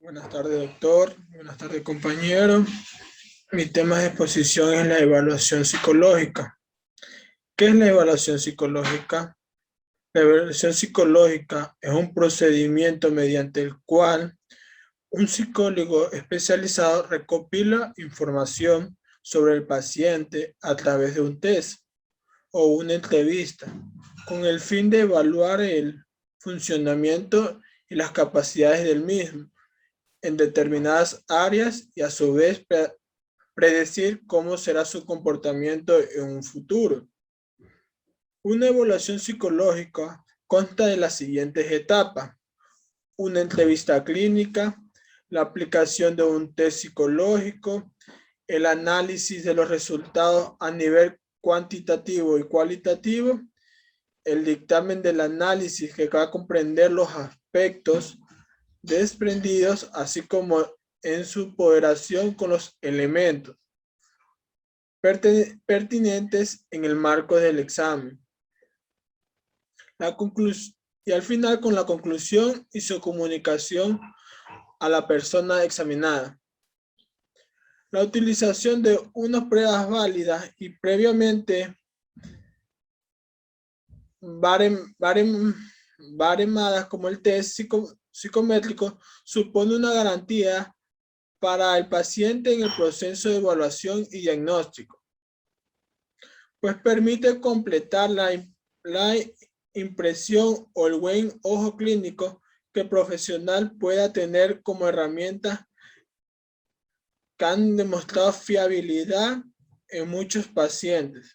Buenas tardes, doctor. Buenas tardes, compañero. Mi tema de exposición es la evaluación psicológica. ¿Qué es la evaluación psicológica? La evaluación psicológica es un procedimiento mediante el cual un psicólogo especializado recopila información sobre el paciente a través de un test o una entrevista, con el fin de evaluar el funcionamiento y las capacidades del mismo en determinadas áreas y a su vez predecir cómo será su comportamiento en un futuro. Una evaluación psicológica consta de las siguientes etapas: una entrevista clínica, la aplicación de un test psicológico, el análisis de los resultados a nivel cuantitativo y cualitativo, el dictamen del análisis que va a comprender los aspectos desprendidos, así como en su ponderación con los elementos pertinentes en el marco del examen. Y al final con la conclusión y su comunicación a la persona examinada. La utilización de unas pruebas válidas y previamente baremadas como el test psicométrico supone una garantía para el paciente en el proceso de evaluación y diagnóstico, pues permite completar la impresión o el buen ojo clínico que el profesional pueda tener como herramienta que han demostrado fiabilidad en muchos pacientes.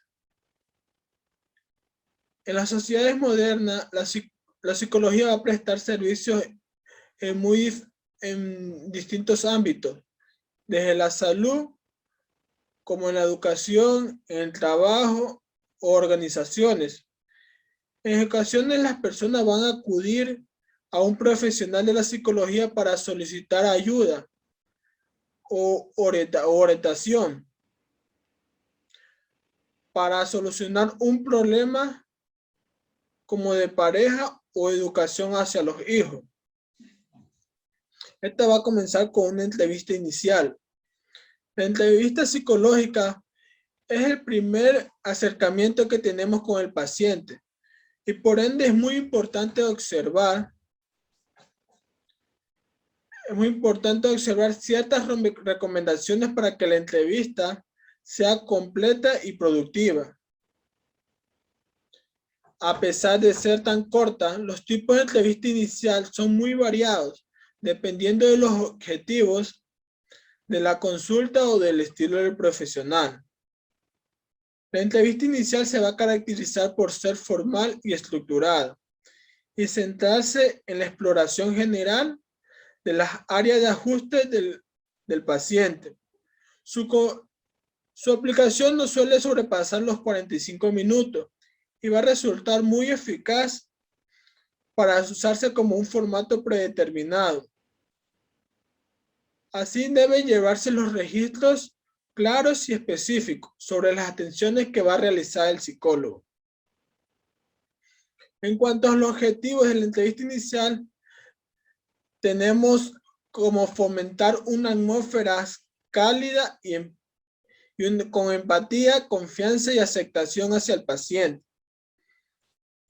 En las sociedades modernas, la psicología va a prestar servicios en distintos ámbitos, desde la salud, como en la educación, en el trabajo o organizaciones. En ocasiones las personas van a acudir a un profesional de la psicología para solicitar ayuda o orientación para solucionar un problema como de pareja o educación hacia los hijos. Esta va a comenzar con una entrevista inicial. La entrevista psicológica es el primer acercamiento que tenemos con el paciente y por ende es muy importante observar ciertas recomendaciones para que la entrevista sea completa y productiva. A pesar de ser tan corta, los tipos de entrevista inicial son muy variados, dependiendo de los objetivos de la consulta o del estilo del profesional. La entrevista inicial se va a caracterizar por ser formal y estructurada y centrarse en la exploración general de las áreas de ajuste del paciente. Su aplicación no suele sobrepasar los 45 minutos y va a resultar muy eficaz para usarse como un formato predeterminado. Así deben llevarse los registros claros y específicos sobre las atenciones que va a realizar el psicólogo. En cuanto a los objetivos de la entrevista inicial, tenemos como fomentar una atmósfera cálida con empatía, confianza y aceptación hacia el paciente.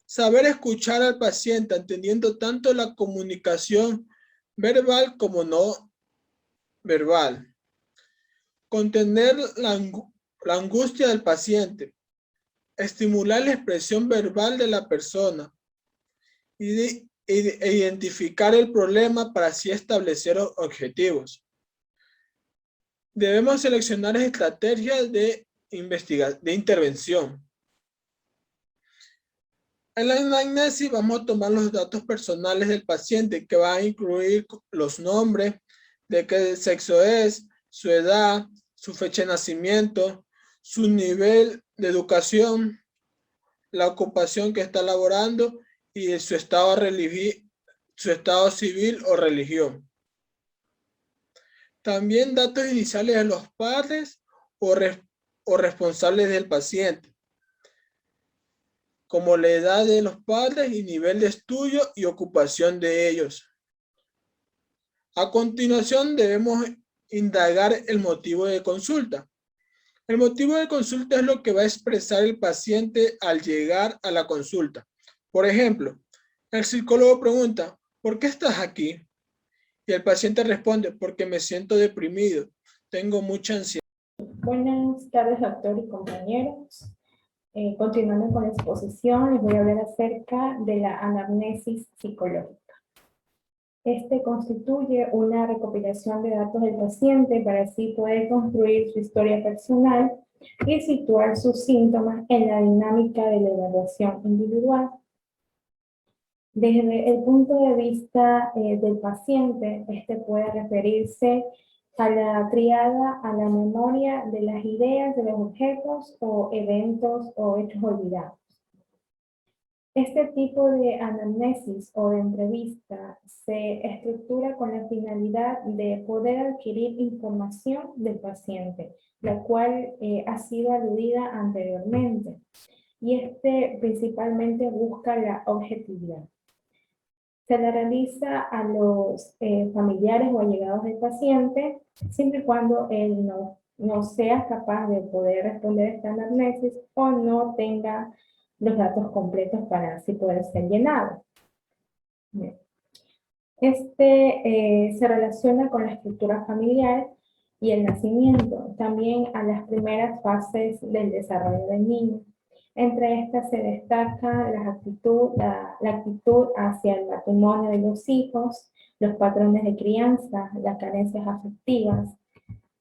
Saber escuchar al paciente, entendiendo tanto la comunicación verbal como no verbal. Contener la angustia del paciente. Estimular la expresión verbal de la persona. E identificar el problema para así establecer objetivos. Debemos seleccionar estrategias de intervención. En la anamnesis vamos a tomar los datos personales del paciente, que va a incluir los nombres, de qué sexo es, su edad, su fecha de nacimiento, su nivel de educación, la ocupación que está laborando y su estado civil o religión. También datos iniciales de los padres o responsables del paciente, como la edad de los padres y nivel de estudio y ocupación de ellos. A continuación debemos indagar el motivo de consulta. El motivo de consulta es lo que va a expresar el paciente al llegar a la consulta. Por ejemplo, el psicólogo pregunta, ¿por qué estás aquí? Y el paciente responde, porque me siento deprimido, tengo mucha ansiedad. Buenas tardes, doctor y compañeros. Continuando con la exposición, les voy a hablar acerca de la anamnesis psicológica. Este constituye una recopilación de datos del paciente para así poder construir su historia personal y situar sus síntomas en la dinámica de la evaluación individual. Desde el punto de vista del paciente, este puede referirse a la triada, a la memoria de las ideas, de los objetos o eventos o hechos olvidados. Este tipo de anamnesis o de entrevista se estructura con la finalidad de poder adquirir información del paciente, la cual ha sido aludida anteriormente. Y principalmente busca la objetividad. Se le realiza a los familiares o allegados del paciente, siempre y cuando él no sea capaz de poder responder esta anamnesis o no tenga los datos completos para así poder ser llenado. Bien. Se relaciona con la estructura familiar y el nacimiento, también a las primeras fases del desarrollo del niño. Entre estas se destaca la actitud hacia el matrimonio de los hijos, los patrones de crianza, las carencias afectivas,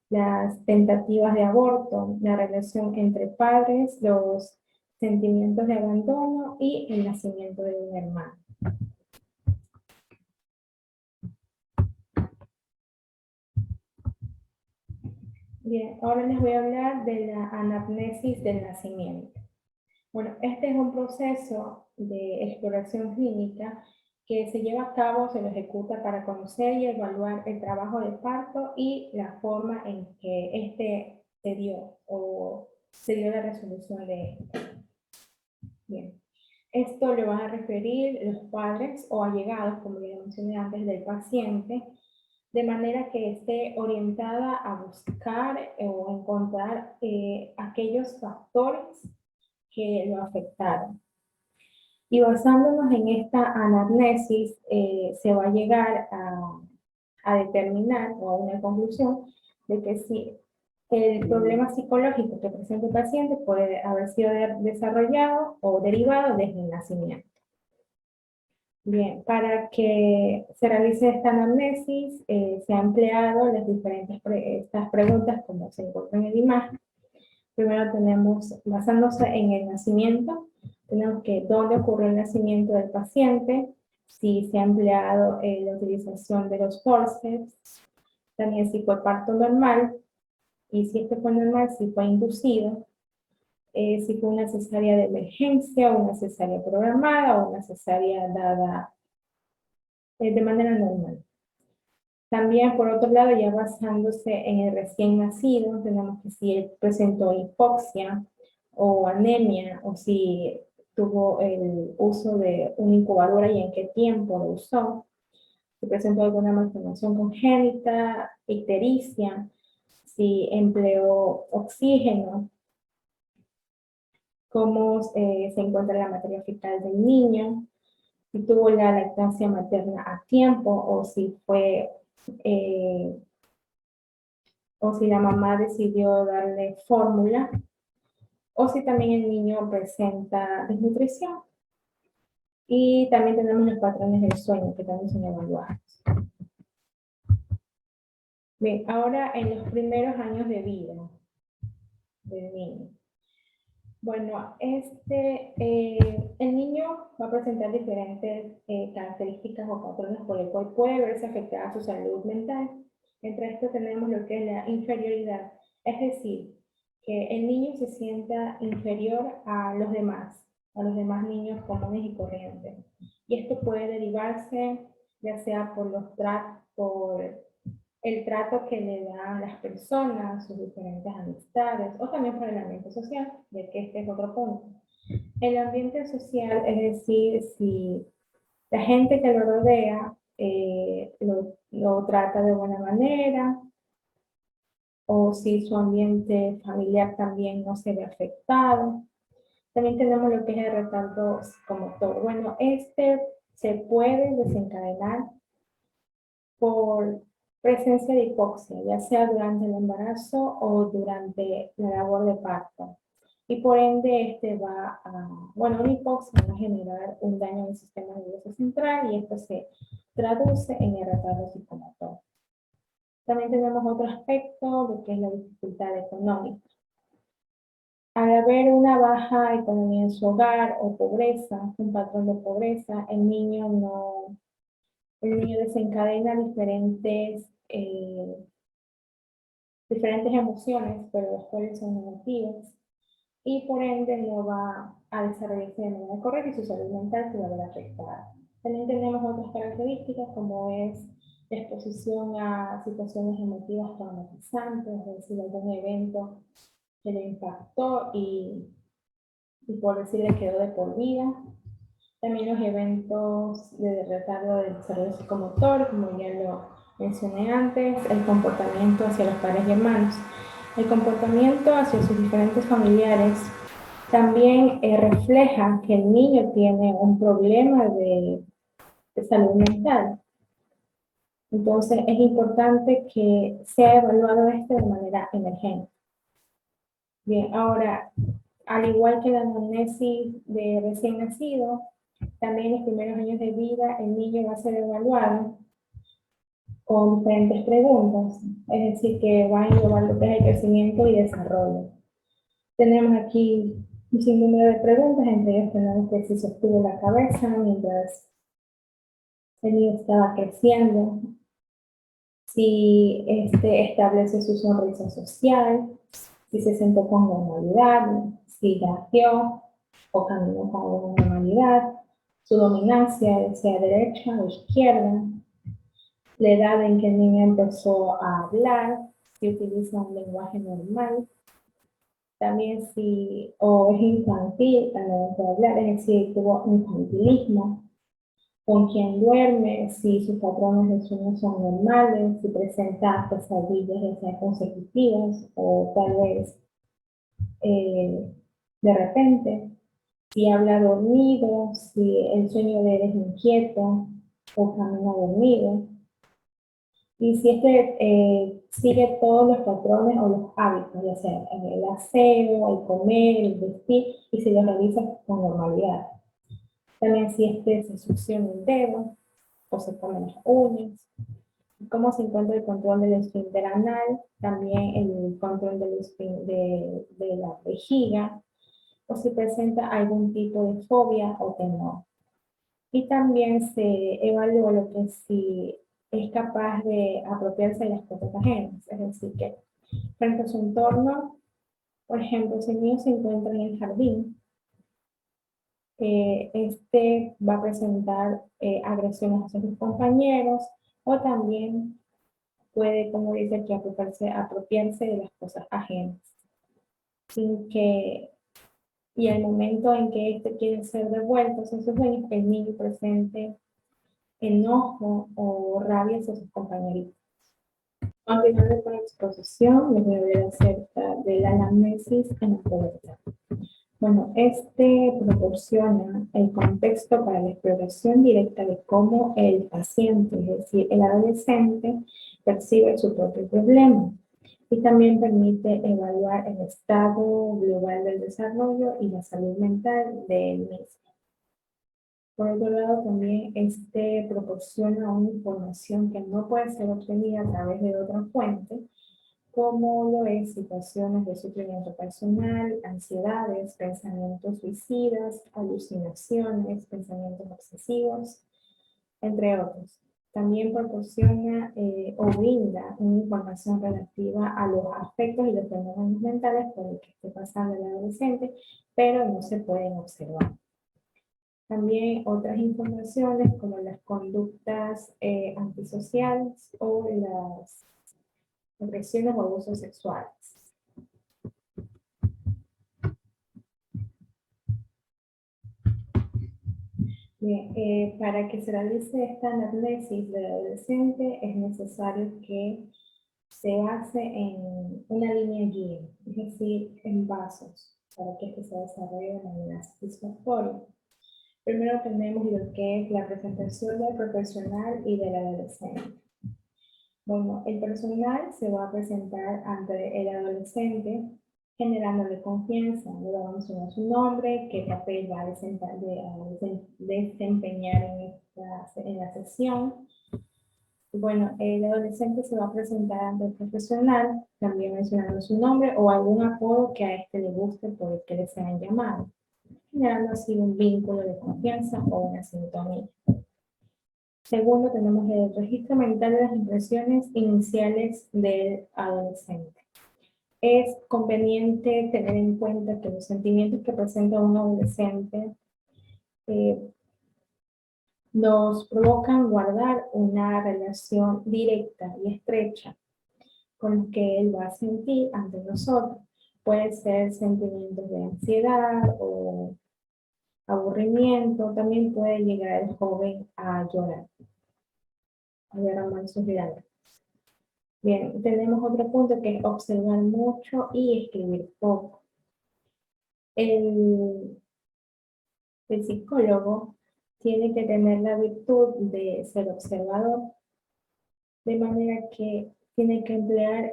las tentativas de aborto, la relación entre padres, los sentimientos de abandono y el nacimiento de un hermano. Bien, ahora les voy a hablar de la anamnesis del nacimiento. Bueno, este es un proceso de exploración clínica que se lleva a cabo, se lo ejecuta para conocer y evaluar el trabajo de parto y la forma en que se dio la resolución de éste. Bien, esto lo van a referir los padres o allegados, como ya mencioné antes, del paciente, de manera que esté orientada a buscar o encontrar aquellos factores que lo afectaron. Y basándonos en esta anamnesis, se va a llegar a determinar o a una conclusión de que si el problema psicológico que presenta el paciente puede haber sido desarrollado o derivado desde el nacimiento. Bien, para que se realice esta anamnesis, se han empleado las diferentes estas preguntas como se encuentran en la imagen. Primero tenemos, basándose en el nacimiento, tenemos que dónde ocurrió el nacimiento del paciente, si se ha empleado la utilización de los forceps, también si fue parto normal, y si este fue normal, si fue inducido, si fue una cesárea de emergencia, una cesárea programada o una cesárea dada de manera normal. También, por otro lado, ya basándose en el recién nacido, tenemos que si él presentó hipoxia o anemia, o si tuvo el uso de una incubadora y en qué tiempo lo usó, si presentó alguna malformación congénita, ictericia, si empleó oxígeno, cómo se encuentra la materia fecal del niño, si tuvo la lactancia materna a tiempo o si fue... o si la mamá decidió darle fórmula, o si también el niño presenta desnutrición. Y también tenemos los patrones del sueño que también son evaluados. Bien, ahora en los primeros años de vida del niño. Bueno, el niño va a presentar diferentes características o patrones por el cual puede verse afectada su salud mental. Entre esto tenemos lo que es la inferioridad, es decir, que el niño se sienta inferior a los demás niños comunes y corrientes. Y esto puede derivarse ya sea por el trato que le dan las personas, sus diferentes amistades, o también por el ambiente social, de que este es otro punto. El ambiente social, es decir, si la gente que lo rodea lo trata de buena manera, o si su ambiente familiar también no se ve afectado. También tenemos lo que es el retardo psicomotor. Bueno, este se puede desencadenar por presencia de hipoxia, ya sea durante el embarazo o durante la labor de parto. Y por ende, una hipoxia va a generar un daño en el sistema nervioso central y esto se traduce en el retardo psicomotor. También tenemos otro aspecto, lo que es la dificultad económica. Al haber una baja economía en su hogar o pobreza, un patrón de pobreza, el niño desencadena diferentes emociones, pero las cuales son negativas, y por ende no va a desarrollarse de manera correcta y su salud mental se va a ver afectada. También tenemos otras características como es la exposición a situaciones emotivas traumatizantes, es decir, algún evento que le impactó y por decirle quedó de por vida. También los eventos de retardo del desarrollo psicomotor, como ya lo mencioné antes, el comportamiento hacia los padres y hermanos. El comportamiento hacia sus diferentes familiares también refleja que el niño tiene un problema de salud mental. Entonces es importante que sea evaluado esto de manera emergente. Bien, ahora, al igual que la anamnesis de recién nacido, también en los primeros años de vida el niño va a ser evaluado con diferentes preguntas, es decir, que va a englobar lo que es el crecimiento y desarrollo. Tenemos aquí un sinnúmero de preguntas, entre ellas tenemos que si sostuvo la cabeza mientras el niño estaba creciendo, si establece su sonrisa social, si se sentó con normalidad, si gateó o caminó con normalidad, su dominancia, sea derecha o izquierda, la edad en que el niño empezó a hablar, si utiliza un lenguaje normal, también si es infantil al momento de hablar, es decir, tuvo infantilismo, con quién duerme, si sus patrones de sueño son normales, si presenta pesadillas ya sean consecutivas o tal vez de repente, si habla dormido, si el sueño de él es inquieto o camina dormido, y si sigue todos los patrones o los hábitos, ya sea el aseo, el comer, el vestir, y si los realiza con normalidad. También si se succiona el dedo o se come las uñas. Cómo se encuentra el control del esfínter anal, también el control de la vejiga, o si presenta algún tipo de fobia o temor. Y también se evalúa lo que si es capaz de apropiarse de las cosas ajenas, es decir, que frente a su entorno, por ejemplo, si el niño se encuentra en el jardín, va a presentar agresiones hacia sus compañeros, o también puede, como dice aquí, apropiarse de las cosas ajenas, sin que, y al momento en que quiere ser devuelto en sus sueños, el niño presente enojo o rabia hacia sus compañeritos. Continuando con la exposición, les voy a hablar acerca de la anamnesis en la pubertad. Bueno, proporciona el contexto para la exploración directa de cómo el paciente, es decir, el adolescente, percibe su propio problema y también permite evaluar el estado global del desarrollo y la salud mental del mismo. Por otro lado, también proporciona una información que no puede ser obtenida a través de otra fuente, como lo es situaciones de sufrimiento personal, ansiedades, pensamientos suicidas, alucinaciones, pensamientos obsesivos, entre otros. También proporciona o brinda una información relativa a los aspectos y los fenómenos mentales por los que esté pasando el adolescente, pero no se pueden observar. También otras informaciones como las conductas antisociales o las agresiones o abusos sexuales. Bien, para que se realice esta anamnesis del adolescente es necesario que se base en una línea guía, es decir, en pasos, para que este se desarrolle de manera satisfactoria. Primero tenemos lo que es la presentación del profesional y del adolescente. Bueno, el personal se va a presentar ante el adolescente generándole confianza, le va a mencionar su nombre, qué papel va a desempeñar en la sesión. Bueno, el adolescente se va a presentar ante el profesional, también mencionando su nombre o algún apodo que a este le guste por el que le sean llamado, generando así un vínculo de confianza o una sintonía. Segundo, tenemos el registro mental de las impresiones iniciales del adolescente. Es conveniente tener en cuenta que los sentimientos que presenta un adolescente nos provocan guardar una relación directa y estrecha con lo que él va a sentir ante nosotros. Puede ser sentimientos de ansiedad o aburrimiento, también puede llegar el joven a llorar sus lágrimas. Bien, tenemos otro punto que es observar mucho y escribir poco. El psicólogo tiene que tener la virtud de ser observador, de manera que tiene que emplear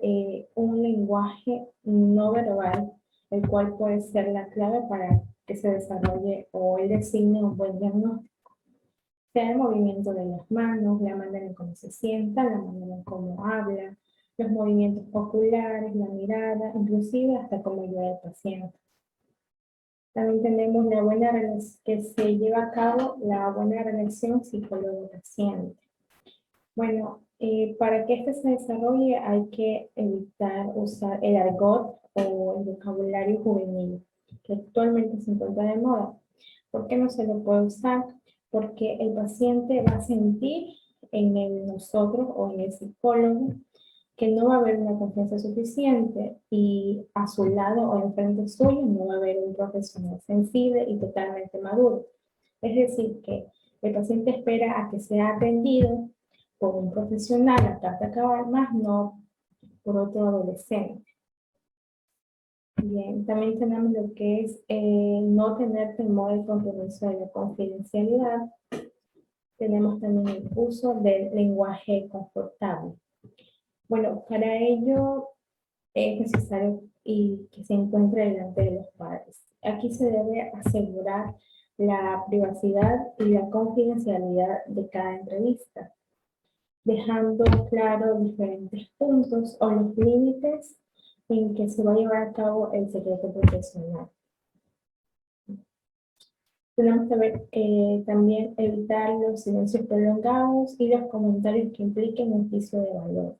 un lenguaje no verbal, el cual puede ser la clave para que se desarrolle o él designe un buen diagnóstico. Sea el movimiento de las manos, la manera en cómo se sienta, la manera en cómo habla, los movimientos oculares, la mirada, inclusive hasta cómo lleva el paciente. También tenemos la buena relación que se lleva a cabo, la buena relación psicólogo-paciente. Bueno, para que este se desarrolle hay que evitar usar el argot o el vocabulario juvenil, que actualmente se encuentra de moda. ¿Por qué no se lo puede usar? Porque el paciente va a sentir en nosotros o en el psicólogo que no va a haber una confianza suficiente y a su lado o enfrente suyo no va a haber un profesional sensible y totalmente maduro. Es decir, que el paciente espera a que sea atendido por un profesional hasta acabar, más no por otro adolescente. Bien, también tenemos lo que es no tener temor al compromiso de la confidencialidad. Tenemos también el uso del lenguaje confortable. Bueno, para ello es necesario y que se encuentre delante de los padres. Aquí se debe asegurar la privacidad y la confidencialidad de cada entrevista, dejando claro diferentes puntos o los límites en que se va a llevar a cabo el secreto profesional. Tenemos que ver, también evitar los silencios prolongados y los comentarios que impliquen un juicio de valor.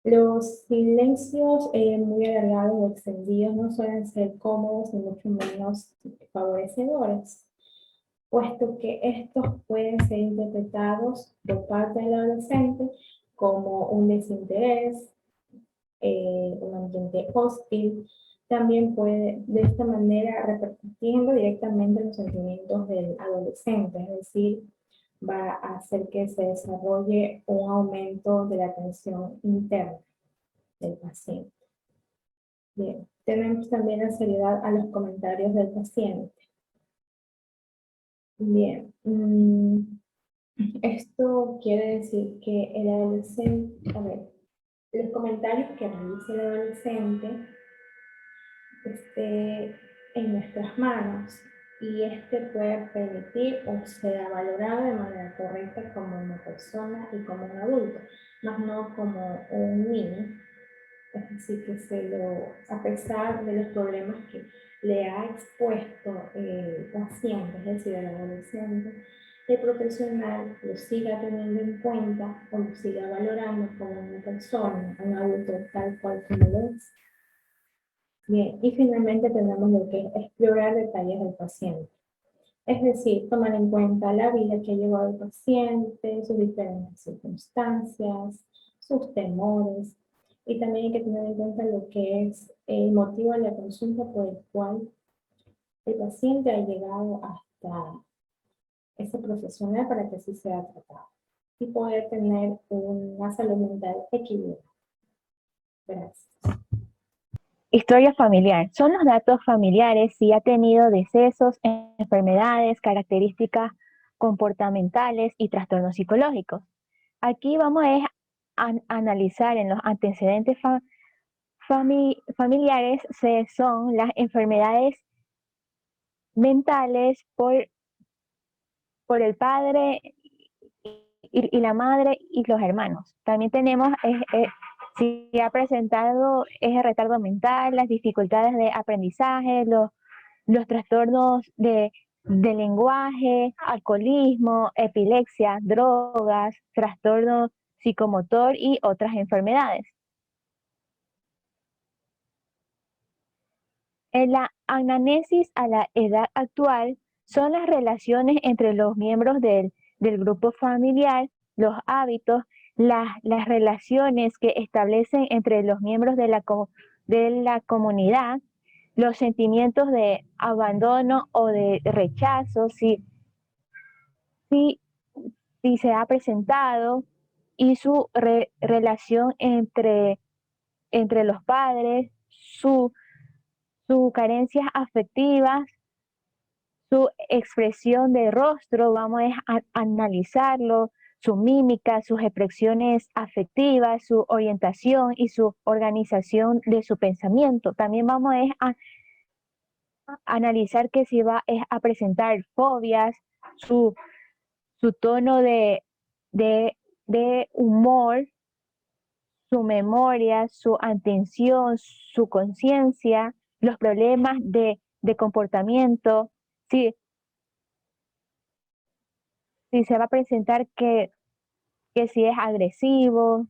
Los silencios muy alargados o extendidos no suelen ser cómodos ni mucho menos favorecedores, puesto que estos pueden ser interpretados por parte del adolescente como un desinterés, un ambiente hostil. También puede de esta manera repercutiendo directamente en los sentimientos del adolescente, es decir, va a hacer que se desarrolle un aumento de la tensión interna del paciente. Bien, tenemos también la seriedad a los comentarios del paciente. Bien, esto quiere decir que el adolescente, a ver, los comentarios que realice el adolescente esté en nuestras manos y este puede permitir o sea valorado de manera correcta como una persona y como un adulto, más no como un niño. Es decir, que a pesar de los problemas que le ha expuesto el paciente, es decir, el adolescente, el profesional lo siga teniendo en cuenta o lo siga valorando como una persona, un adulto tal cual como lo es. Bien, y finalmente tenemos lo que es explorar detalles del paciente. Es decir, tomar en cuenta la vida que ha llevado el paciente, sus diferentes circunstancias, sus temores, y también hay que tener en cuenta lo que es el motivo de la consulta por el cual el paciente ha llegado hasta profesional para que así sea tratado y poder tener una salud mental equilibrada. Gracias. Historia familiar. Son los datos familiares si ha tenido decesos, enfermedades, características comportamentales y trastornos psicológicos. Aquí vamos a analizar en los antecedentes familiares son las enfermedades mentales por el padre y la madre y los hermanos. También tenemos si ha presentado ese retardo mental, las dificultades de aprendizaje, los trastornos de lenguaje, alcoholismo, epilepsia, drogas, trastorno psicomotor y otras enfermedades. En la anamnesis a la edad actual son las relaciones entre los miembros del grupo familiar, los hábitos, las relaciones que establecen entre los miembros de la comunidad, los sentimientos de abandono o de rechazo, si se ha presentado, y su relación entre los padres, sus carencias afectivas, su expresión de rostro, vamos a analizarlo, su mímica, sus expresiones afectivas, su orientación y su organización de su pensamiento. También vamos a analizar que si va a presentar fobias, su tono de humor, su memoria, su atención, su conciencia, los problemas de comportamiento, si se va a presentar que si es agresivo,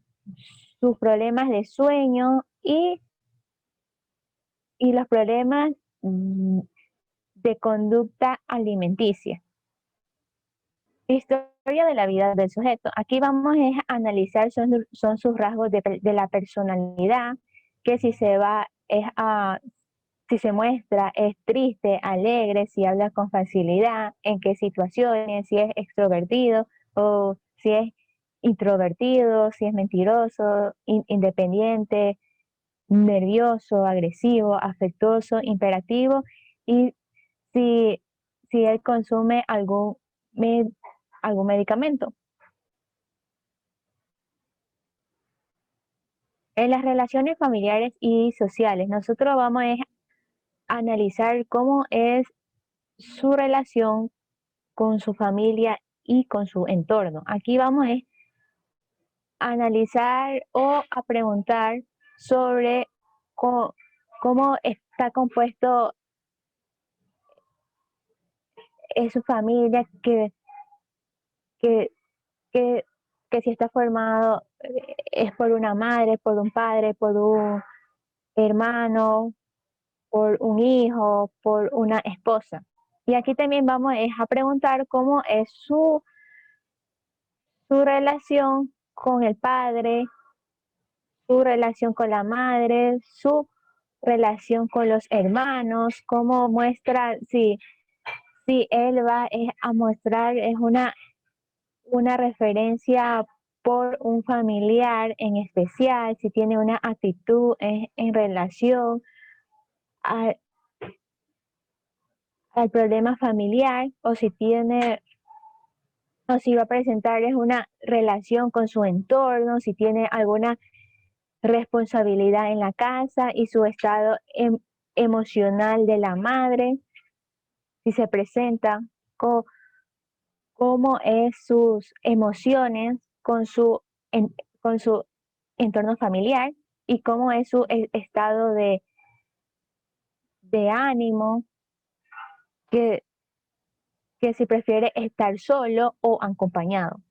sus problemas de sueño y los problemas de conducta alimenticia. Historia de la vida del sujeto. Aquí vamos a analizar son sus rasgos de la personalidad, que si se muestra, es triste, alegre, si habla con facilidad, en qué situaciones, si es extrovertido o si es introvertido, si es mentiroso, independiente, nervioso, agresivo, afectuoso, imperativo, y si él consume algún medicamento. En las relaciones familiares y sociales, nosotros vamos a analizar cómo es su relación con su familia y con su entorno. Aquí vamos a analizar o a preguntar sobre cómo está compuesto su familia, que si está formado es por una madre, por un padre, por un hermano, por un hijo, por una esposa. Y aquí también vamos a preguntar cómo es su relación con el padre, su relación con la madre, su relación con los hermanos, cómo muestra, si él va a mostrar es una referencia por un familiar en especial, si tiene una actitud en relación al problema familiar, o si va a presentar es una relación con su entorno, si tiene alguna responsabilidad en la casa y su estado emocional de la madre, si se presenta cómo es sus emociones con su entorno familiar y cómo es su estado de ánimo, que si prefiere estar solo o acompañado.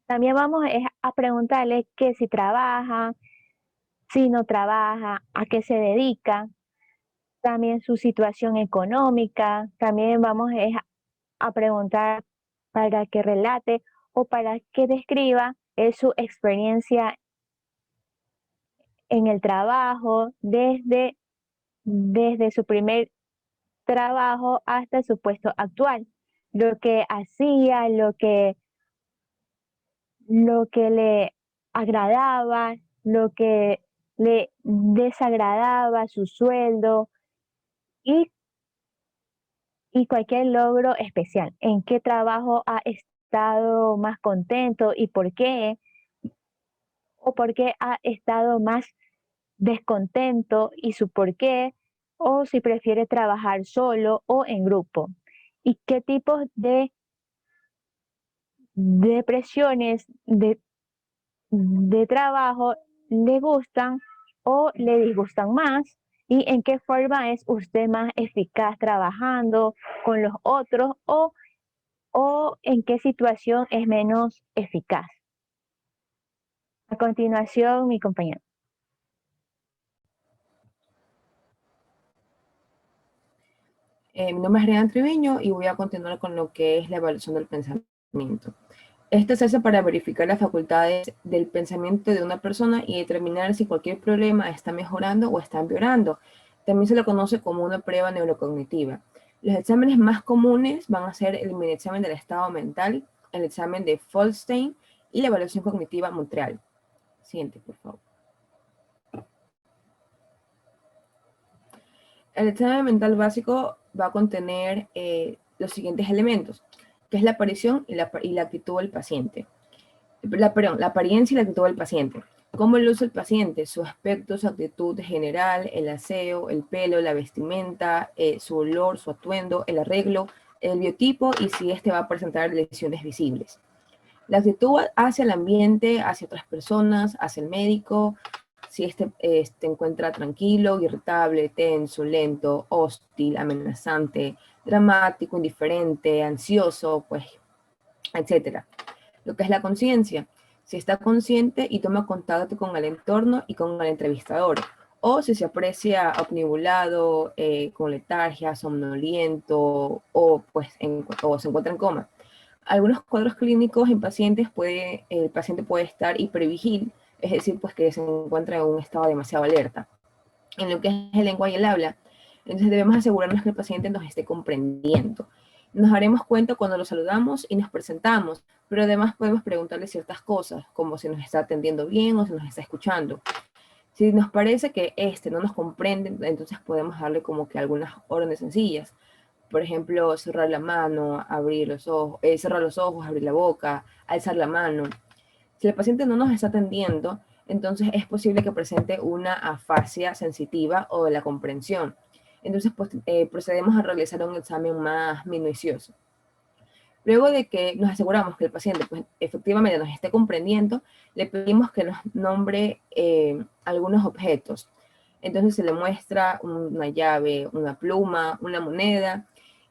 También vamos a preguntarle que si trabaja, si no trabaja, a qué se dedica, también su situación económica. También vamos a preguntar para que relate o para que describa su experiencia en el trabajo desde su primer trabajo hasta su puesto actual, lo que hacía, lo que le agradaba, lo que le desagradaba, su sueldo y, y cualquier logro especial. ¿En qué trabajo ha estado más contento y por qué? ¿O por qué ha estado más descontento y su por qué? ¿O si prefiere trabajar solo o en grupo? ¿Y qué tipos de depresiones de trabajo le gustan o le disgustan más? ¿Y en qué forma es usted más eficaz trabajando con los otros o en qué situación es menos eficaz? A continuación, mi compañero. Mi nombre es Rian Triviño y voy a continuar con lo que es la evaluación del pensamiento. Esta se hace para verificar las facultades del pensamiento de una persona y determinar si cualquier problema está mejorando o está empeorando. También se lo conoce como una prueba neurocognitiva. Los exámenes más comunes van a ser el mini examen del estado mental, el examen de Folstein y la evaluación cognitiva Montreal. Siguiente, por favor. El examen mental básico va a contener los siguientes elementos, que es la aparición y la actitud del paciente. La apariencia y la actitud del paciente. Cómo luce el paciente, su aspecto, su actitud general, el aseo, el pelo, la vestimenta, su olor, su atuendo, el arreglo, el biotipo y si éste va a presentar lesiones visibles. La actitud hacia el ambiente, hacia otras personas, hacia el médico, si este encuentra tranquilo, irritable, tenso, lento, hostil, amenazante, dramático, indiferente, ansioso, pues, etcétera. Lo que es la conciencia, si está consciente y toma contacto con el entorno y con el entrevistador, o si se aprecia obnubilado, con letargia, somnoliento, o se encuentra en coma. Algunos cuadros clínicos en pacientes el paciente puede estar hipervigil, es decir, pues que se encuentra en un estado demasiado alerta. En lo que es el lenguaje y el habla, entonces debemos asegurarnos que el paciente nos esté comprendiendo. Nos daremos cuenta cuando lo saludamos y nos presentamos, pero además podemos preguntarle ciertas cosas, como si nos está atendiendo bien o si nos está escuchando. Si nos parece que no nos comprende, entonces podemos darle como que algunas órdenes sencillas. Por ejemplo, cerrar la mano, abrir los ojos, cerrar los ojos, abrir la boca, alzar la mano. Si el paciente no nos está atendiendo, entonces es posible que presente una afasia sensitiva o de la comprensión. Entonces, pues, procedemos a realizar un examen más minucioso. Luego de que nos aseguramos que el paciente pues, efectivamente nos esté comprendiendo, le pedimos que nos nombre algunos objetos. Entonces se le muestra una llave, una pluma, una moneda,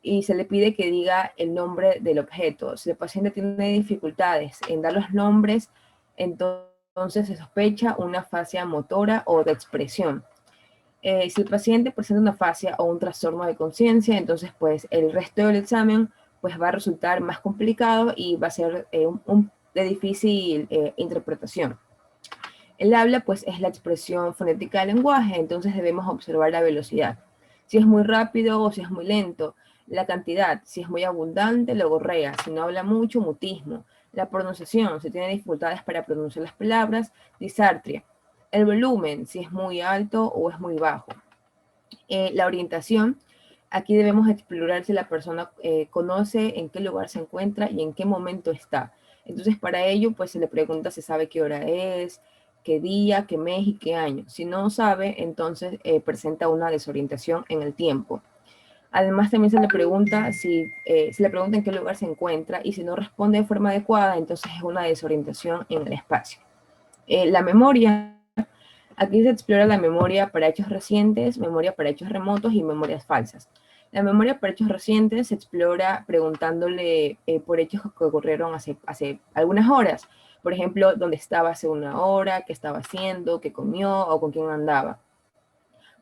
y se le pide que diga el nombre del objeto. Si el paciente tiene dificultades en dar los nombres, entonces se sospecha una afasia motora o de expresión. Si el paciente presenta una afasia o un trastorno de conciencia, entonces pues el resto del examen pues va a resultar más complicado y va a ser de difícil interpretación. El habla pues es la expresión fonética del lenguaje, entonces debemos observar la velocidad. Si es muy rápido o si es muy lento. La cantidad, si es muy abundante, logorrea. Si no habla mucho, mutismo. La pronunciación, si tiene dificultades para pronunciar las palabras, disartria. El volumen, si es muy alto o es muy bajo. La orientación, aquí debemos explorar si la persona conoce en qué lugar se encuentra y en qué momento está. Entonces para ello pues se le pregunta si sabe qué hora es, qué día, qué mes y qué año. Si no sabe, entonces presenta una desorientación en el tiempo. Además también se le pregunta en qué lugar se encuentra y si no responde de forma adecuada, entonces es una desorientación en el espacio. La memoria, aquí se explora la memoria para hechos recientes, memoria para hechos remotos y memorias falsas. La memoria para hechos recientes se explora preguntándole por hechos que ocurrieron hace algunas horas. Por ejemplo, dónde estaba hace una hora, qué estaba haciendo, qué comió o con quién andaba.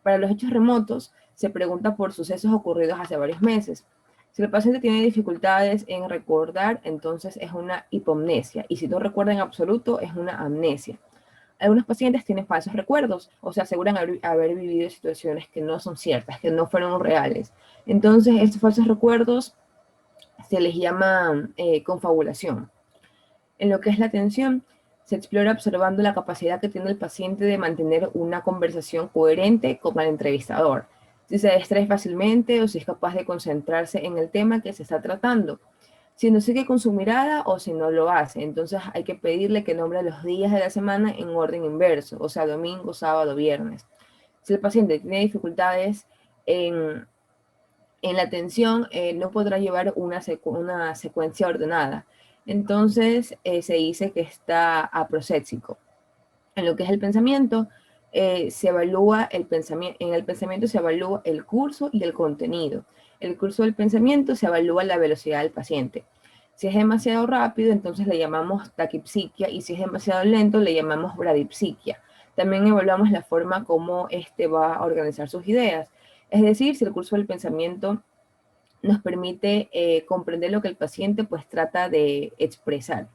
Para los hechos remotos, se pregunta por sucesos ocurridos hace varios meses. Si el paciente tiene dificultades en recordar, entonces es una hipomnesia. Y si no recuerda en absoluto, es una amnesia. Algunos pacientes tienen falsos recuerdos, o sea, aseguran haber vivido situaciones que no son ciertas, que no fueron reales. Entonces, estos falsos recuerdos se les llama confabulación. En lo que es la atención, se explora observando la capacidad que tiene el paciente de mantener una conversación coherente con el entrevistador, si se distrae fácilmente o si es capaz de concentrarse en el tema que se está tratando, si no sigue con su mirada o si no lo hace. Entonces hay que pedirle que nombre los días de la semana en orden inverso, o sea, domingo, sábado, viernes. Si el paciente tiene dificultades en la atención, no podrá llevar una secuencia ordenada. Entonces se dice que está aproséxico. En lo que es el pensamiento, se evalúa el pensamiento. En el pensamiento se evalúa el curso y el contenido. El curso del pensamiento se evalúa la velocidad del paciente. Si es demasiado rápido, entonces le llamamos taquipsiquia, y si es demasiado lento, le llamamos bradipsiquia. También evaluamos la forma como va a organizar sus ideas. Es decir, si el curso del pensamiento nos permite comprender lo que el paciente pues trata de expresar.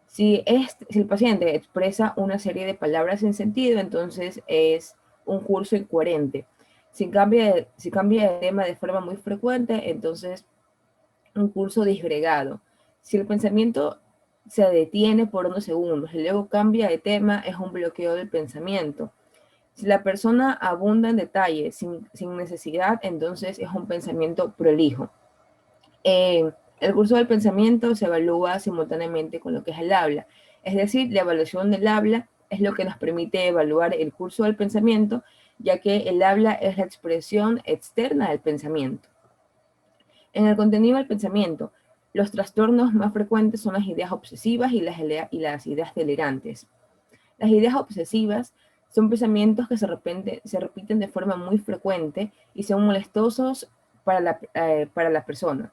Si el paciente expresa una serie de palabras sin sentido, entonces es un curso incoherente. Si cambia de tema de forma muy frecuente, entonces un curso disgregado. Si el pensamiento se detiene por unos segundos y luego cambia de tema, es un bloqueo del pensamiento. Si la persona abunda en detalles sin necesidad, entonces es un pensamiento prolijo. El curso del pensamiento se evalúa simultáneamente con lo que es el habla. Es decir, la evaluación del habla es lo que nos permite evaluar el curso del pensamiento, ya que el habla es la expresión externa del pensamiento. En el contenido del pensamiento, los trastornos más frecuentes son las ideas obsesivas y las ideas delirantes. Las ideas obsesivas son pensamientos que se repiten de forma muy frecuente y son molestosos para la persona.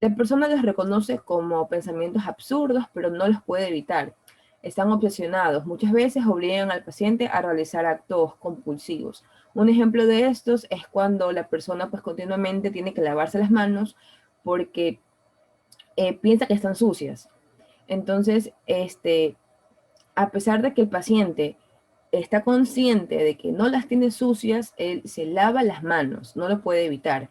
La persona los reconoce como pensamientos absurdos, pero no los puede evitar. Están obsesionados. Muchas veces obligan al paciente a realizar actos compulsivos. Un ejemplo de estos es cuando la persona pues continuamente tiene que lavarse las manos porque piensa que están sucias. Entonces, a pesar de que el paciente está consciente de que no las tiene sucias, él se lava las manos, no lo puede evitar.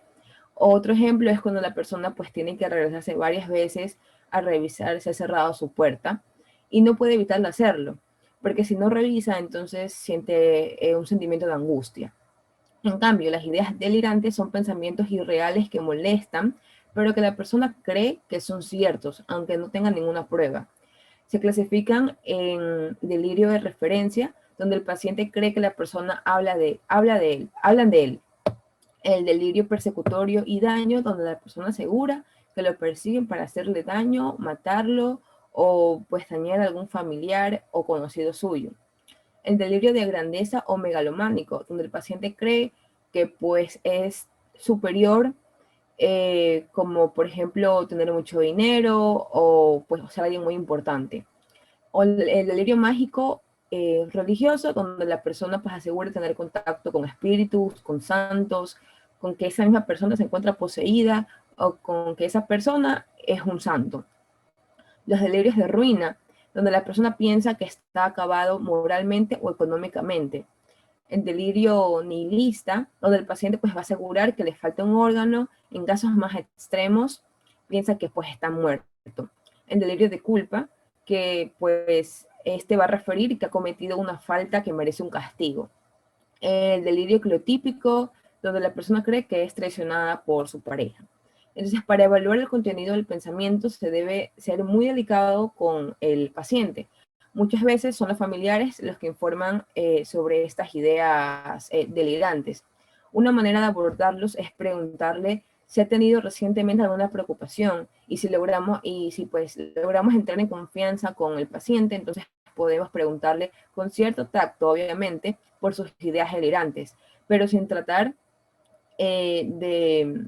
Otro ejemplo es cuando la persona pues tiene que regresarse varias veces a revisar si ha cerrado su puerta y no puede evitar hacerlo, porque si no revisa, entonces siente un sentimiento de angustia. En cambio, las ideas delirantes son pensamientos irreales que molestan, pero que la persona cree que son ciertos, aunque no tenga ninguna prueba. Se clasifican en delirio de referencia, donde el paciente cree que la persona hablan de él. El delirio persecutorio y daño, donde la persona asegura que lo persiguen para hacerle daño, matarlo o pues dañar a algún familiar o conocido suyo. El delirio de grandeza o megalománico, donde el paciente cree que pues es superior, como por ejemplo tener mucho dinero o pues ser alguien muy importante. O el delirio mágico religioso, donde la persona pues asegura tener contacto con espíritus, con santos, con que esa misma persona se encuentra poseída o con que esa persona es un santo. Los delirios de ruina, donde la persona piensa que está acabado moralmente o económicamente. El delirio nihilista, donde el paciente pues va a asegurar que le falta un órgano, en casos más extremos piensa que pues está muerto. El delirio de culpa, que pues va a referir que ha cometido una falta que merece un castigo. El delirio cleotípico, donde la persona cree que es traicionada por su pareja. Entonces, para evaluar el contenido del pensamiento se debe ser muy delicado con el paciente. Muchas veces son los familiares los que informan sobre estas ideas delirantes. Una manera de abordarlos es preguntarle si ha tenido recientemente alguna preocupación y si logramos entrar en confianza con el paciente, entonces podemos preguntarle con cierto tacto, obviamente, por sus ideas delirantes, pero sin tratar de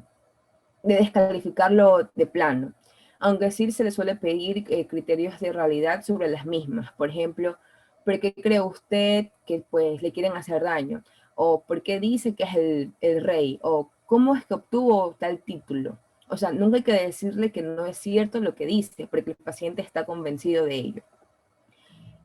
descalificarlo de plano. Aunque sí se le suele pedir criterios de realidad sobre las mismas. Por ejemplo, ¿por qué cree usted que pues le quieren hacer daño? O ¿por qué dice que es el rey? O ¿cómo es que obtuvo tal título? O sea, nunca hay que decirle que no es cierto lo que dice, porque el paciente está convencido de ello.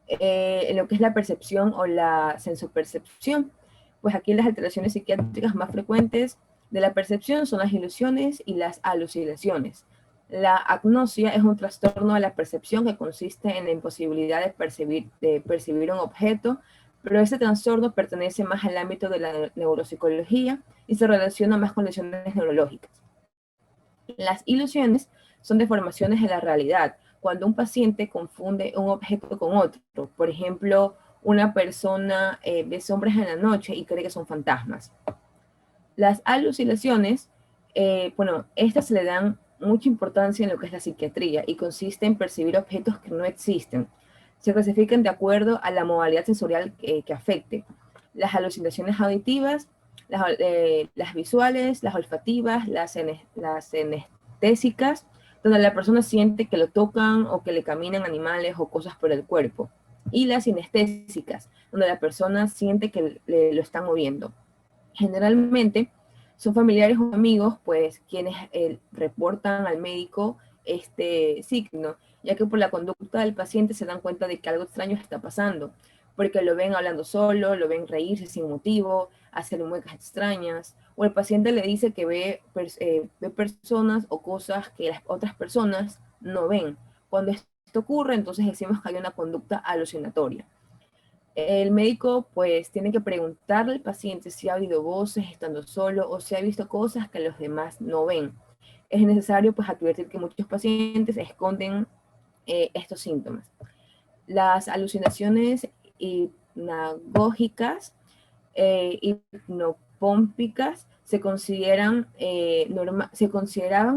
en lo que es la percepción o la sensopercepción. Pues aquí las alteraciones psiquiátricas más frecuentes de la percepción son las ilusiones y las alucinaciones. La agnosia es un trastorno de la percepción que consiste en la imposibilidad de percibir un objeto, pero este trastorno pertenece más al ámbito de la neuropsicología y se relaciona más con lesiones neurológicas. Las ilusiones son deformaciones de la realidad, cuando un paciente confunde un objeto con otro. Por ejemplo, una persona ve sombras en la noche y cree que son fantasmas. Las alucinaciones, bueno, estas se le dan mucha importancia en lo que es la psiquiatría y consiste en percibir objetos que no existen. Se clasifican de acuerdo a la modalidad sensorial que afecte. Las alucinaciones auditivas, las visuales, las olfativas, las anestésicas, donde la persona siente que lo tocan o que le caminan animales o cosas por el cuerpo. Y las sinestésicas, donde la persona siente que lo están moviendo. Generalmente son familiares o amigos, pues, quienes reportan al médico este signo, ya que por la conducta del paciente se dan cuenta de que algo extraño está pasando, porque lo ven hablando solo, lo ven reírse sin motivo, hacer muecas extrañas, o el paciente le dice que ve personas o cosas que las otras personas no ven. Cuando esto ocurre, entonces decimos que hay una conducta alucinatoria. El médico pues tiene que preguntarle al paciente si ha oído voces estando solo o si ha visto cosas que los demás no ven. Es necesario pues advertir que muchos pacientes esconden estos síntomas. Las alucinaciones hipnagógicas, hipnopómpicas se consideraban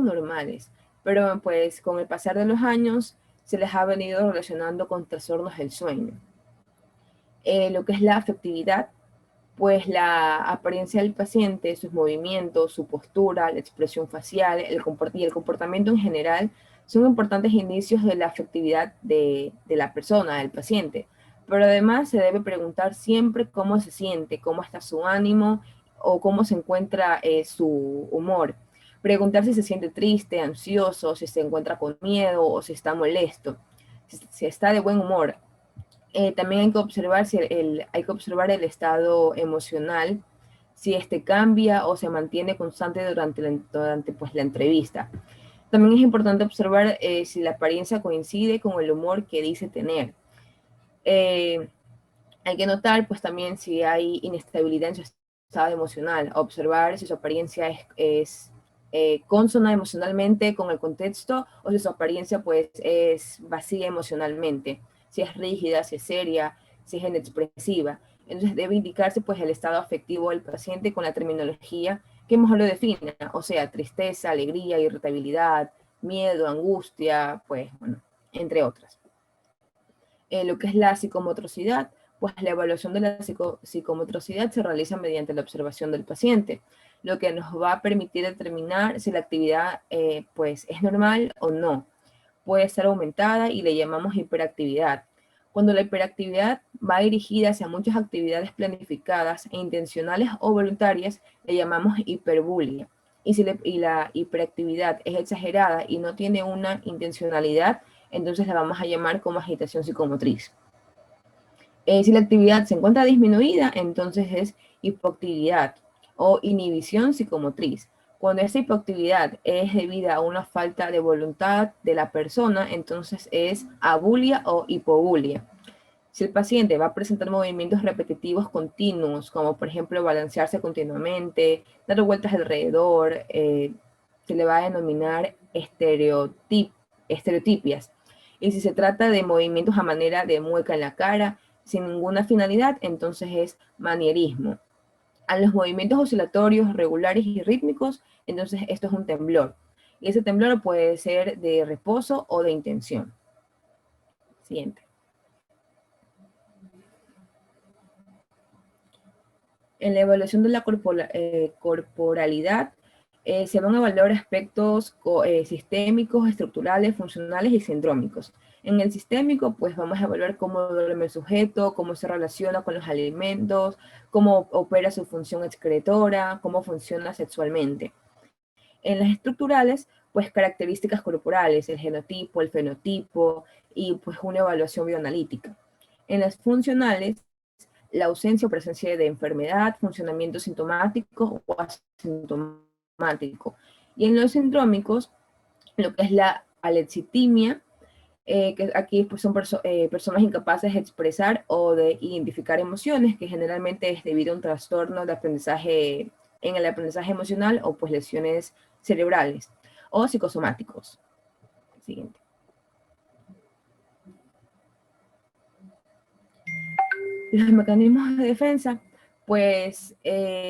normales, pero pues con el pasar de los años se les ha venido relacionando con trastornos del sueño. Lo que es la afectividad, pues la apariencia del paciente, sus movimientos, su postura, la expresión facial y el comportamiento en general son importantes indicios de la afectividad de la persona, del paciente. Pero además se debe preguntar siempre cómo se siente, cómo está su ánimo o cómo se encuentra su humor. Preguntar si se siente triste, ansioso, si se encuentra con miedo o si está molesto, si está de buen humor. También hay que observar el estado emocional, si este cambia o se mantiene constante durante pues, la entrevista. También es importante observar si la apariencia coincide con el humor que dice tener. Hay que notar pues también si hay inestabilidad en su estado emocional, observar si su apariencia es consona emocionalmente con el contexto o si su apariencia pues es vacía emocionalmente, si es rígida, si es seria, si es inexpresiva. Entonces debe indicarse pues el estado afectivo del paciente con la terminología que mejor lo define, o sea, tristeza, alegría, irritabilidad, miedo, angustia, pues bueno, entre otras. Lo que es la psicomotricidad, pues la evaluación de la psicomotricidad se realiza mediante la observación del paciente, lo que nos va a permitir determinar si la actividad pues es normal o no. Puede ser aumentada y le llamamos hiperactividad. Cuando la hiperactividad va dirigida hacia muchas actividades planificadas e intencionales o voluntarias, le llamamos hiperbulia. Y si la hiperactividad es exagerada y no tiene una intencionalidad, entonces la vamos a llamar como agitación psicomotriz. Si la actividad se encuentra disminuida, entonces es hipoactividad o inhibición psicomotriz. Cuando esa hipoactividad es debida a una falta de voluntad de la persona, entonces es abulia o hipobulia. Si el paciente va a presentar movimientos repetitivos continuos, como por ejemplo balancearse continuamente, dar vueltas alrededor, se le va a denominar estereotipias. Y si se trata de movimientos a manera de mueca en la cara, sin ninguna finalidad, entonces es manierismo. A los movimientos oscilatorios regulares y rítmicos, entonces esto es un temblor. Y ese temblor puede ser de reposo o de intención. Siguiente. En la evaluación de la corporalidad, se van a evaluar aspectos sistémicos, estructurales, funcionales y sindrómicos. En el sistémico, pues vamos a evaluar cómo duerme el sujeto, cómo se relaciona con los alimentos, cómo opera su función excretora, cómo funciona sexualmente. En las estructurales, pues características corporales, el genotipo, el fenotipo y pues una evaluación bioanalítica. En las funcionales, la ausencia o presencia de enfermedad, funcionamiento sintomático o asintomático. Y en los sindrómicos, lo que es la alexitimia, que aquí pues, son personas incapaces de expresar o de identificar emociones, que generalmente es debido a un trastorno de aprendizaje en el aprendizaje emocional o pues lesiones cerebrales o psicosomáticos. Siguiente. Los mecanismos de defensa, pues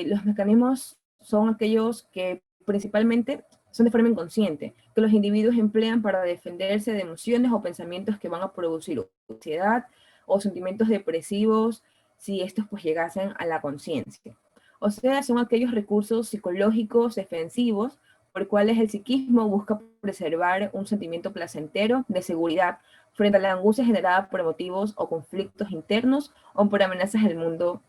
los mecanismos son aquellos que principalmente son de forma inconsciente, que los individuos emplean para defenderse de emociones o pensamientos que van a producir ansiedad o sentimientos depresivos si estos pues llegasen a la conciencia. O sea, son aquellos recursos psicológicos defensivos por cuales el psiquismo busca preservar un sentimiento placentero de seguridad frente a la angustia generada por motivos o conflictos internos o por amenazas del mundo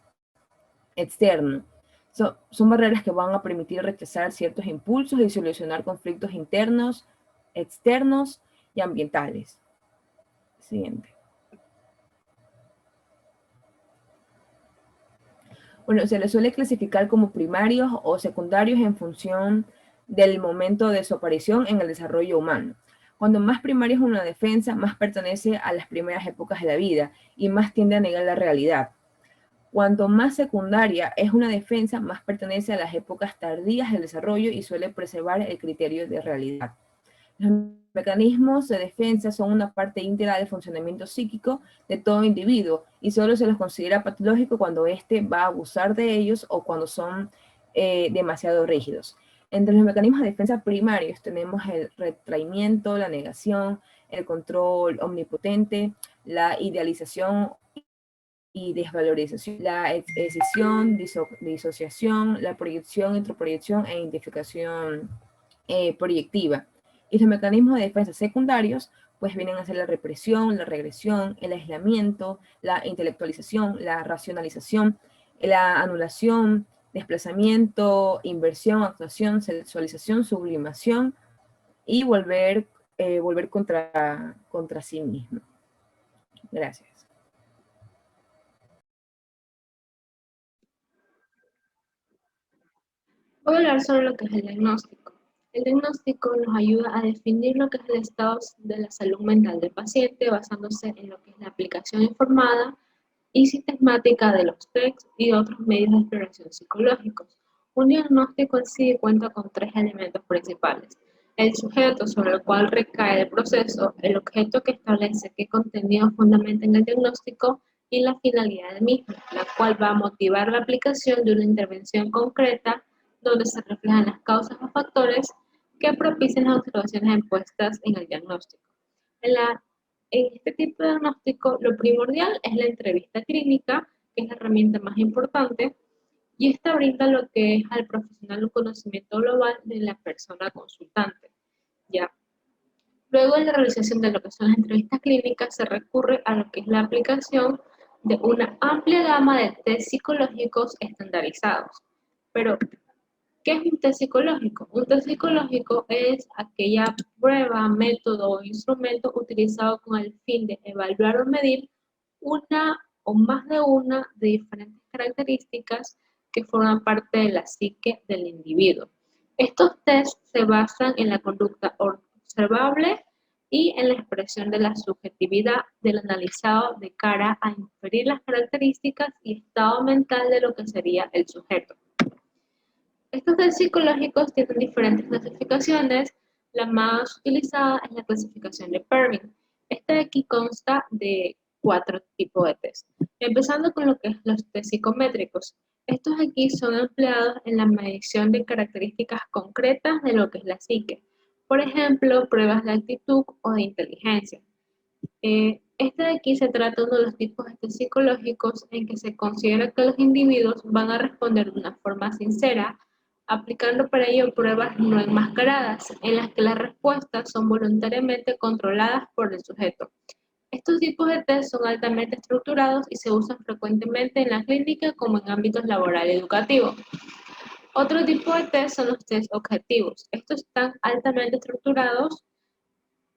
externo. Son barreras que van a permitir rechazar ciertos impulsos y solucionar conflictos internos, externos y ambientales. Siguiente. Bueno, se les suele clasificar como primarios o secundarios en función del momento de su aparición en el desarrollo humano. Cuando más primaria es una defensa, más pertenece a las primeras épocas de la vida y más tiende a negar la realidad. Cuanto más secundaria es una defensa, más pertenece a las épocas tardías del desarrollo y suele preservar el criterio de realidad. Los mecanismos de defensa son una parte íntegra del funcionamiento psíquico de todo individuo y solo se los considera patológico cuando éste va a abusar de ellos o cuando son demasiado rígidos. Entre los mecanismos de defensa primarios tenemos el retraimiento, la negación, el control omnipotente, la idealización y desvalorización, la escisión, disociación, la proyección, introproyección e identificación proyectiva. Y los mecanismos de defensa secundarios pues vienen a ser la represión, la regresión, el aislamiento, la intelectualización, la racionalización, la anulación, desplazamiento, inversión, actuación, sexualización, sublimación y volver contra sí mismo. Gracias. Voy a hablar sobre lo que es el diagnóstico. El diagnóstico nos ayuda a definir lo que es el estado de la salud mental del paciente basándose en lo que es la aplicación informada y sistemática de los tests y otros medios de exploración psicológicos. Un diagnóstico en sí cuenta con tres elementos principales: el sujeto sobre el cual recae el proceso, el objeto que establece qué contenido fundamenta en el diagnóstico y la finalidad del mismo, la cual va a motivar la aplicación de una intervención concreta donde se reflejan las causas o factores que propician las observaciones impuestas en el diagnóstico. En este tipo de diagnóstico, lo primordial es la entrevista clínica, que es la herramienta más importante, y esta brinda lo que es al profesional un conocimiento global de la persona consultante. ¿Ya? Luego de la realización de lo que son las entrevistas clínicas, se recurre a lo que es la aplicación de una amplia gama de test psicológicos estandarizados. Pero, ¿qué es un test psicológico? Un test psicológico es aquella prueba, método o instrumento utilizado con el fin de evaluar o medir una o más de una de diferentes características que forman parte de la psique del individuo. Estos tests se basan en la conducta observable y en la expresión de la subjetividad del analizado de cara a inferir las características y estado mental de lo que sería el sujeto. Estos test psicológicos tienen diferentes clasificaciones. La más utilizada es la clasificación de Perrin. Esta de aquí consta de 4 tipos de test. Empezando con lo que es los test psicométricos. Estos aquí son empleados en la medición de características concretas de lo que es la psique. Por ejemplo, pruebas de actitud o de inteligencia. Este de aquí se trata de uno de los tipos de test psicológicos en que se considera que los individuos van a responder de una forma sincera, aplicando para ello pruebas no enmascaradas, en las que las respuestas son voluntariamente controladas por el sujeto. Estos tipos de test son altamente estructurados y se usan frecuentemente en la clínica como en ámbitos laboral y educativo. Otro tipo de test son los test objetivos. Estos están altamente estructurados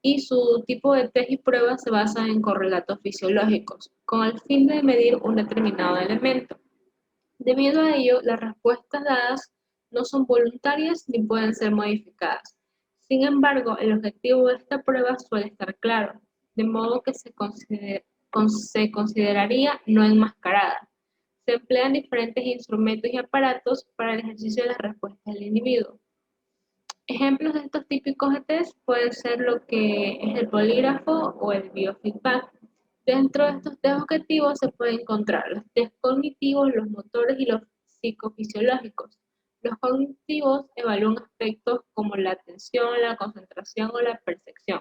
y su tipo de test y pruebas se basa en correlatos fisiológicos, con el fin de medir un determinado elemento. Debido a ello, las respuestas dadas no son voluntarias ni pueden ser modificadas. Sin embargo, el objetivo de esta prueba suele estar claro, de modo que se consideraría no enmascarada. Se emplean diferentes instrumentos y aparatos para el ejercicio de las respuestas del individuo. Ejemplos de estos típicos de test pueden ser lo que es el polígrafo o el biofeedback. Dentro de estos test objetivos se pueden encontrar los test cognitivos, los motores y los psicofisiológicos. Los cognitivos evalúan aspectos como la atención, la concentración o la percepción.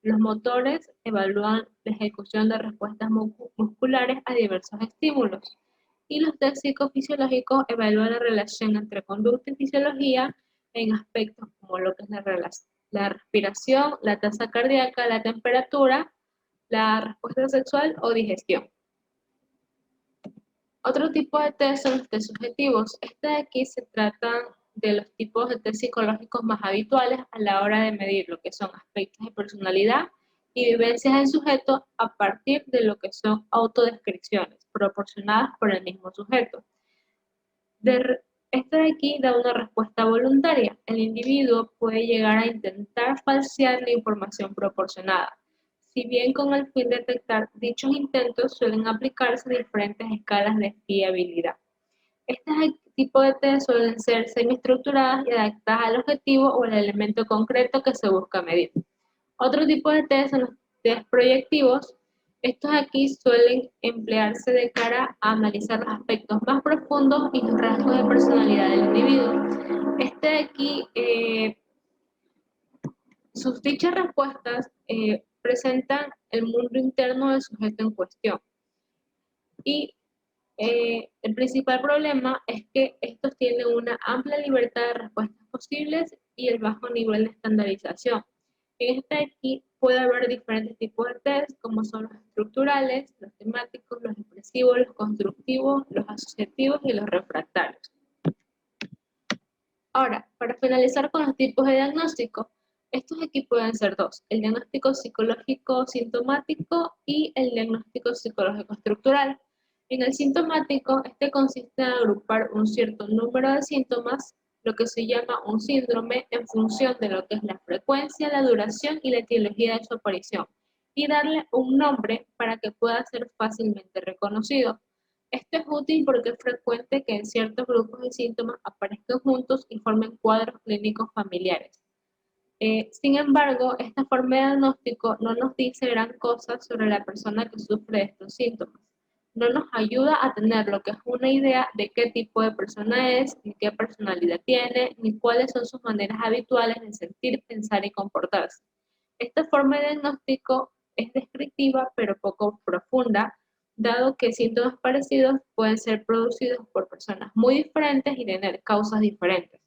Los motores evalúan la ejecución de respuestas musculares a diversos estímulos. Y los test psicofisiológicos evalúan la relación entre conducta y fisiología en aspectos como lo que es la respiración, la tasa cardíaca, la temperatura, la respuesta sexual o digestión. Otro tipo de test son los test subjetivos. Este de aquí se tratan de los tipos de test psicológicos más habituales a la hora de medir lo que son aspectos de personalidad y vivencias del sujeto a partir de lo que son autodescripciones proporcionadas por el mismo sujeto. Este de aquí da una respuesta voluntaria. El individuo puede llegar a intentar falsear la información proporcionada. Si bien con el fin de detectar dichos intentos suelen aplicarse diferentes escalas de fiabilidad. Este tipo de test suelen ser semiestructuradas y adaptadas al objetivo o al elemento concreto que se busca medir. Otro tipo de test son los test proyectivos. Estos aquí suelen emplearse de cara a analizar los aspectos más profundos y los rasgos de personalidad del individuo. Este de aquí, sus dichas respuestas presentan el mundo interno del sujeto en cuestión. Y el principal problema es que estos tienen una amplia libertad de respuestas posibles y el bajo nivel de estandarización. En este aquí puede haber diferentes tipos de test, como son los estructurales, los temáticos, los expresivos, los constructivos, los asociativos y los refractarios. Ahora, para finalizar con los tipos de diagnóstico, estos aquí pueden ser dos: el diagnóstico psicológico sintomático y el diagnóstico psicológico estructural. En el sintomático, este consiste en agrupar un cierto número de síntomas, lo que se llama un síndrome, en función de lo que es la frecuencia, la duración y la etiología de su aparición, y darle un nombre para que pueda ser fácilmente reconocido. Esto es útil porque es frecuente que en ciertos grupos de síntomas aparezcan juntos y formen cuadros clínicos familiares. Sin embargo, esta forma de diagnóstico no nos dice gran cosa sobre la persona que sufre de estos síntomas. No nos ayuda a tener lo que es una idea de qué tipo de persona es, ni qué personalidad tiene, ni cuáles son sus maneras habituales de sentir, pensar y comportarse. Esta forma de diagnóstico es descriptiva pero poco profunda, dado que síntomas parecidos pueden ser producidos por personas muy diferentes y tener causas diferentes.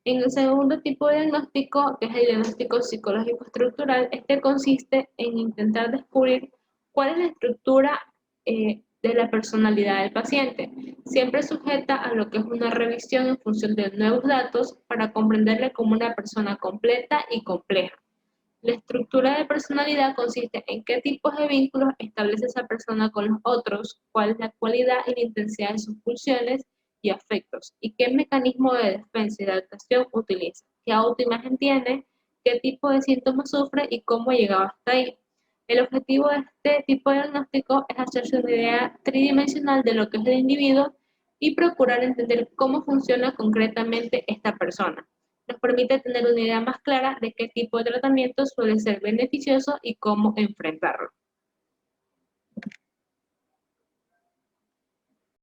En el segundo tipo de diagnóstico, que es el diagnóstico psicológico estructural, este consiste en intentar descubrir cuál es la estructura de la personalidad del paciente, siempre sujeta a lo que es una revisión en función de nuevos datos para comprenderle como una persona completa y compleja. La estructura de personalidad consiste en qué tipos de vínculos establece esa persona con los otros, cuál es la cualidad y la intensidad de sus pulsiones y afectos, y qué mecanismo de defensa y de adaptación utiliza, qué autoimagen tiene, qué tipo de síntomas sufre y cómo ha llegado hasta ahí. El objetivo de este tipo de diagnóstico es hacerse una idea tridimensional de lo que es el individuo y procurar entender cómo funciona concretamente esta persona. Nos permite tener una idea más clara de qué tipo de tratamiento suele ser beneficioso y cómo enfrentarlo.